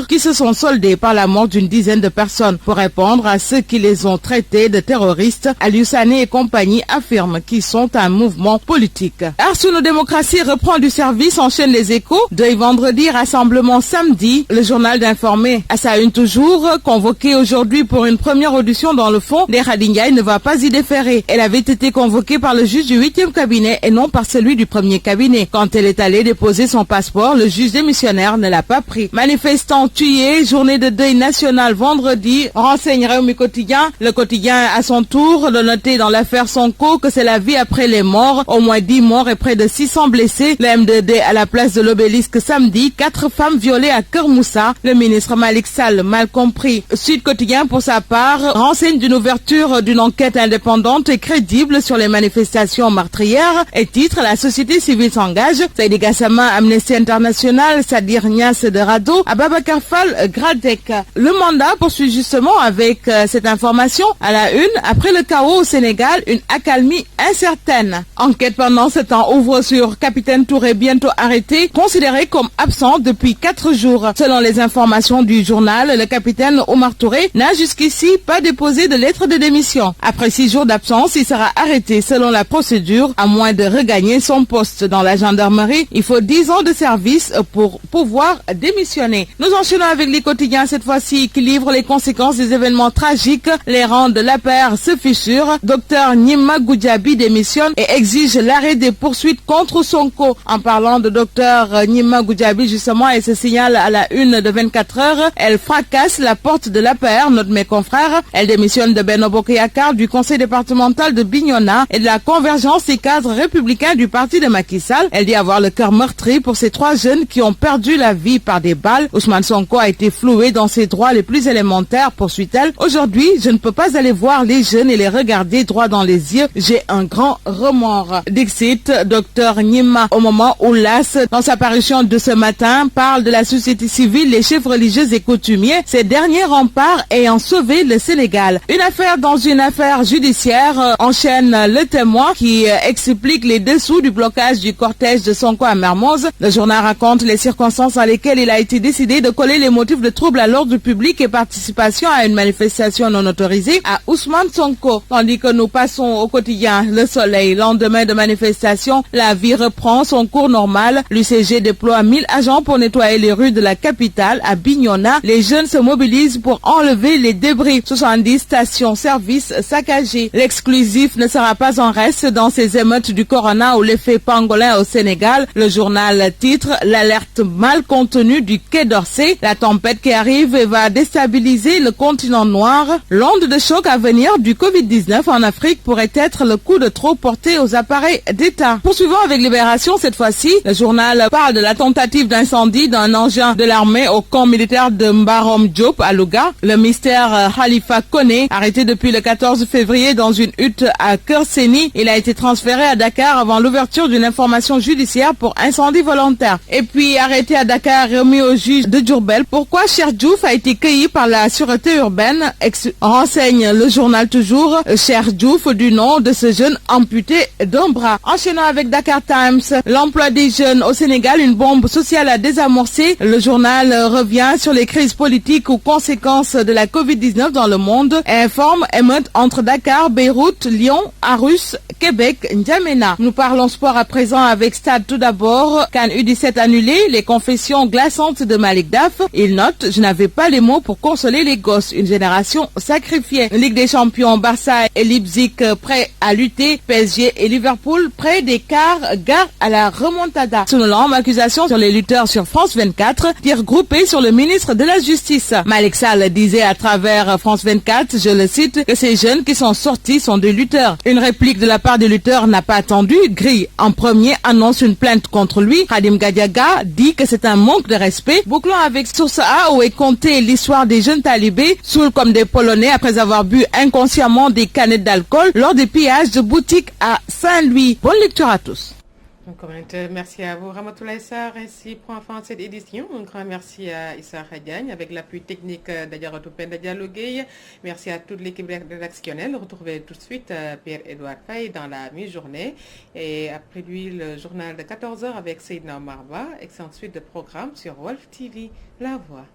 qui se sont soldés par la mort d'une dizaine de personnes. Pour répondre à ceux qui les ont traités de terroristes, Aliou Sané et compagnie affirment qu'ils sont un mouvement politique. Arsouno Démocratie reprend du service, enchaîne les échos. Deuil vendredi, rassemblement samedi. Le journal d'Informé à sa une toujours, convoqué aujourd'hui pour une première audition dans le fond, Ndeye Khady Ndiaye ne va pas y déférer. Elle avait été convoquée par le juge du 8e cabinet et non par celui du 1er cabinet. Quand elle est allée déposer son passeport, le juge démissionnaire ne l'a pas pris. Manifestants tués, journée de deuil national vendredi, renseigne Rewmi Quotidien. Le quotidien à son tour de noter dans l'affaire Sonko que c'est la vie après les morts. Au moins 10 morts et près de 600 blessés. Le M2D à la place de l'Obélisque samedi, 4 femmes violées à Keur Moussa. Le ministre Malick Sall mal compris. Sud Quotidien pour sa part renseigne d'une ouverture d'une enquête indépendante et crédible sur les manifestations meurtrières et titre la société civile s'engage. Saïdi Gassama, Amnesty International, Sadir Niasse de Rado, Ababacar Fall, Gradec. Le mandat poursuit justement avec cette information à la une. Après le chaos au Sénégal, une accalmie incertaine. Enquête pendant ce temps ouvre sur Capitaine Touré, bientôt arrêté, considéré comme absent depuis 4 jours. Selon les informations du journal, le capitaine Omar Touré n'a jusqu'ici pas déposé de lettre de démission. Après 6 jours d'absence, il sera arrêté selon la procédure, à moins de regagner son poste dans la gendarmerie. Il faut 10 ans de service pour pouvoir démissionner. Nous enchaînons avec les quotidiens cette fois-ci qui livrent les conséquences des événements tragiques. Les rangs de l'APR se fissurent. Docteur Gnima Goudiaby démissionne et exige l'arrêt des poursuites contre Sonko. En parlant de docteur Gnima Goudiaby, justement, elle se signale à la une de 24 heures. Elle fracasse la porte de l'APR, note mes confrères. Elle démissionne de Benno Bokk Yakaar, du conseil départemental de Bignona et de la convergence des cadres républicains du parti de Macky Sall. Elle dit avoir le cœur meurtri pour ces 3 jeunes qui ont perdu la vie par des balles. Ousmane Sonko a été floué dans ses droits les plus élémentaires, poursuit-elle. Aujourd'hui, je ne peux pas aller voir les jeunes et les regarder droit dans les yeux. J'ai un grand remords. Dixit, docteur Gnima, au moment où l'AS, dans sa parution de ce matin, parle de la société civile, les chefs religieux et coutumiers, ces derniers remparts ayant sauvé le Sénégal. Une affaire dans une affaire judiciaire enchaîne le témoin qui explique les dessous du blocage du cortège de Sonko à Mermoz. Le journal raconte les circonstances dans lesquelles il a été décidé de coller les motifs de trouble à l'ordre public et participation à une manifestation non autorisée à Ousmane Sonko. Tandis que nous passons au quotidien Le Soleil. Lendemain de manifestation, la vie reprend son cours normal. L'UCG déploie 1000 agents pour nettoyer les rues de la capitale à Bignona. Les jeunes se mobilisent pour enlever les débris. 70 stations-service saccagées. L'exclusif ne sera pas en reste dans ces émeutes du corona ou l'effet pangolin au Sénégal. Le journal titre l'alerte mal contenue du Quai d'Orsay. La tempête qui arrive va déstabiliser le continent noir. L'onde de choc à venir du Covid-19 en Afrique pourrait être le coup de trop porté aux appareils d'État. Poursuivons avec Libération cette fois-ci. Le journal parle de la tentative d'incendie d'un engin de l'armée au camp militaire de Mbarom Diop à Louga. Le mystère Khalifa Koné, arrêté depuis le 14 février dans une hutte à Kerseni, il a été transféré à Dakar avant l'ouverture d'une information judiciaire pour incendie volontaire. Et puis arrêté à Dakar, remis au juge de Diourbel. Pourquoi Cheikh Diouf a été cueilli par la sûreté urbaine, renseigne le journal toujours. Cheikh Diouf, du nom de ce jeune amputé d'un bras. Enchaînant avec Dakar Times, l'emploi des jeunes au Sénégal, une bombe sociale à désamorcer. Le journal revient sur les crises politiques ou conséquences de la Covid-19 dans le monde et informe émeute entre Dakar, Beyrouth, Lyon, Arus, Québec, N'Djamena. Nous parlons sport à présent avec Stade tout d'abord. CAN U17 annulé, les confessions glaçantes de Malick Daf. Il note, je n'avais pas les mots pour consoler les gosses, une génération sacrifiée. Ligue des champions, Barça et Leipzig prêts à lutter. PSG et Liverpool près des quarts, gare à la remontada. Selon accusation sur les lutteurs sur France 24, tir groupé sur le ministre de la Justice. Malick Sall disait à travers France 24, je le cite, que ces jeunes qui sont sortis sont des lutteurs. Une réplique de la part des lutteurs n'a pas attendu. Gris, en premier, annonce une plainte contre lui. Khadim Gadiaga dit que c'est un manque de respect. Bouclons avec Source A où est contée l'histoire des jeunes talibés, saouls comme des Polonais après avoir bu inconsciemment des canettes d'alcool lors des pillages de boutiques à Saint-Louis. Bonne lecture à tous. Merci à vous, Ramatoulaye Sarr. Ainsi prend fin cette édition. Un grand merci à Issa Diagne avec l'appui technique d'Adiaratou Penda Diallo Gueye. Merci à toute l'équipe rédactionnelle. Retrouvez tout de suite Pierre-Edouard Faye dans la mi-journée. Et après lui, le journal de 14h avec Seydina Marba. Excellente suite de programmes sur Wolf TV, La Voix.